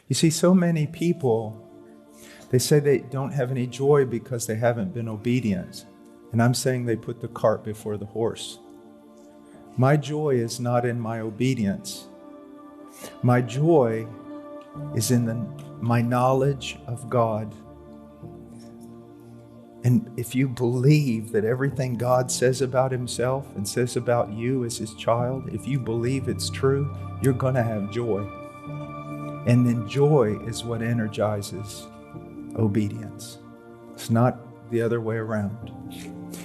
You see, so many people, they say they don't have any joy because they haven't been obedient. And I'm saying they put the cart before the horse. My joy is not in my obedience. My joy is in my knowledge of God. And if you believe that everything God says about himself and says about you as his child, if you believe it's true, you're going to have joy. And then joy is what energizes obedience. It's not the other way around.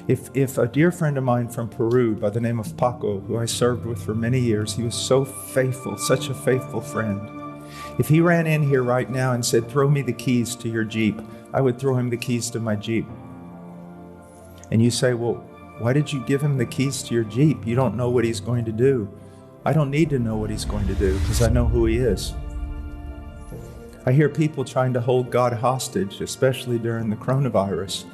If a dear friend of mine from Peru by the name of Paco, who I served with for many years, he was so faithful, such a faithful friend. If he ran in here right now and said, "Throw me the keys to your Jeep," I would throw him the keys to my Jeep. And you say, "Well, why did you give him the keys to your Jeep? You don't know what he's going to do." I don't need to know what he's going to do because I know who he is. I hear people trying to hold God hostage, especially during the coronavirus.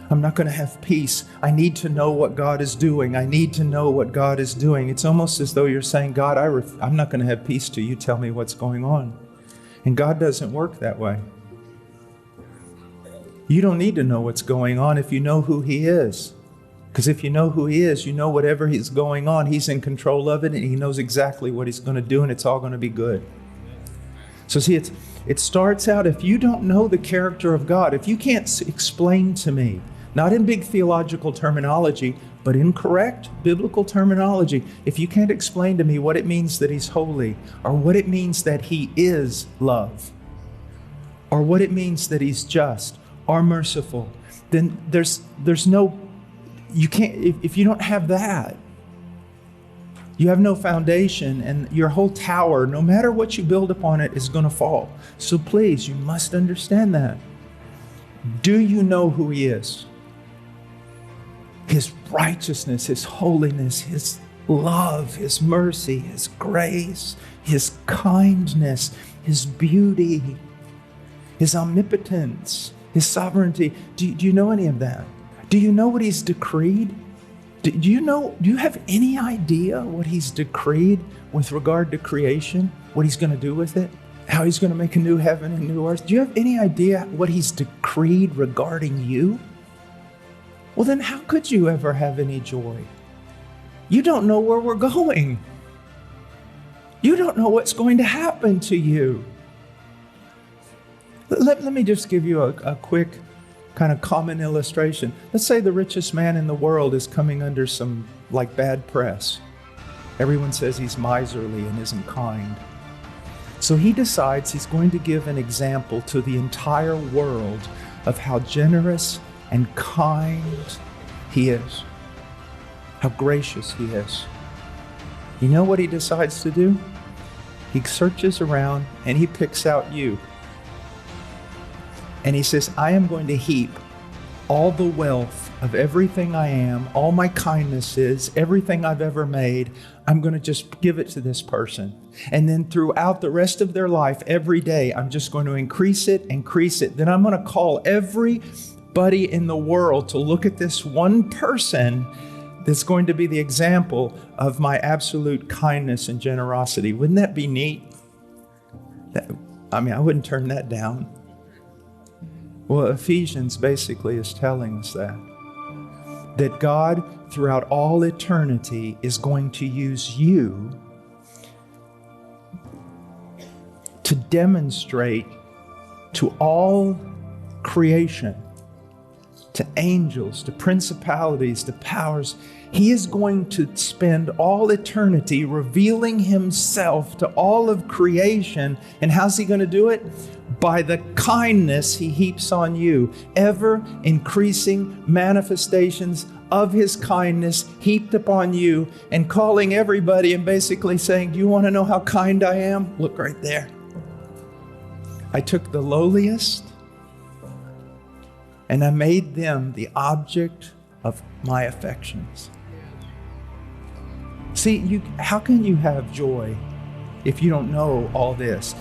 I'm not going to have peace. I need to know what God is doing. I need to know what God is doing. It's almost as though you're saying, "God, I'm not going to have peace till you tell me what's going on." And God doesn't work that way. You don't need to know what's going on if you know who he is. Because if you know who he is, you know whatever is going on, he's in control of it and he knows exactly what he's going to do, and it's all going to be good. So see, it starts out, if you don't know the character of God, if you can't explain to me, not in big theological terminology, but in correct biblical terminology, if you can't explain to me what it means that he's holy, or what it means that he is love, or what it means that he's just or merciful, then there's no, you can't, if you don't have that, you have no foundation, and your whole tower, no matter what you build upon it, is going to fall. So please, you must understand that. Do you know who he is? His righteousness, his holiness, his love, his mercy, his grace, his kindness, his beauty, his omnipotence, his sovereignty. Do you know any of that? Do you know what he's decreed? Do you have any idea what he's decreed with regard to creation? What he's going to do with it? How he's going to make a new heaven and new earth? Do you have any idea what he's decreed regarding you? Well, then how could you ever have any joy? You don't know where we're going. You don't know what's going to happen to you. Let me just give you a quick kind of common illustration. Let's say the richest man in the world is coming under some bad press. Everyone says he's miserly and isn't kind. So he decides he's going to give an example to the entire world of how generous and kind he is, how gracious he is. You know what he decides to do? He searches around and he picks out you. And he says, "I am going to heap all the wealth of everything I am, all my kindnesses, everything I've ever made, I'm going to just give it to this person. And then throughout the rest of their life, every day, I'm just going to increase it. Then I'm going to call everybody in the world to look at this one person that's going to be the example of my absolute kindness and generosity." Wouldn't that be neat? I wouldn't turn that down. Well, Ephesians basically is telling us that God, throughout all eternity, is going to use you to demonstrate to all creation, to angels, to principalities, to powers. He is going to spend all eternity revealing himself to all of creation. And how's he going to do it? By the kindness he heaps on you, ever increasing manifestations of his kindness heaped upon you, and calling everybody and basically saying, "Do you want to know how kind I am? Look right there. I took the lowliest and I made them the object of my affections." See, how can you have joy if you don't know all this?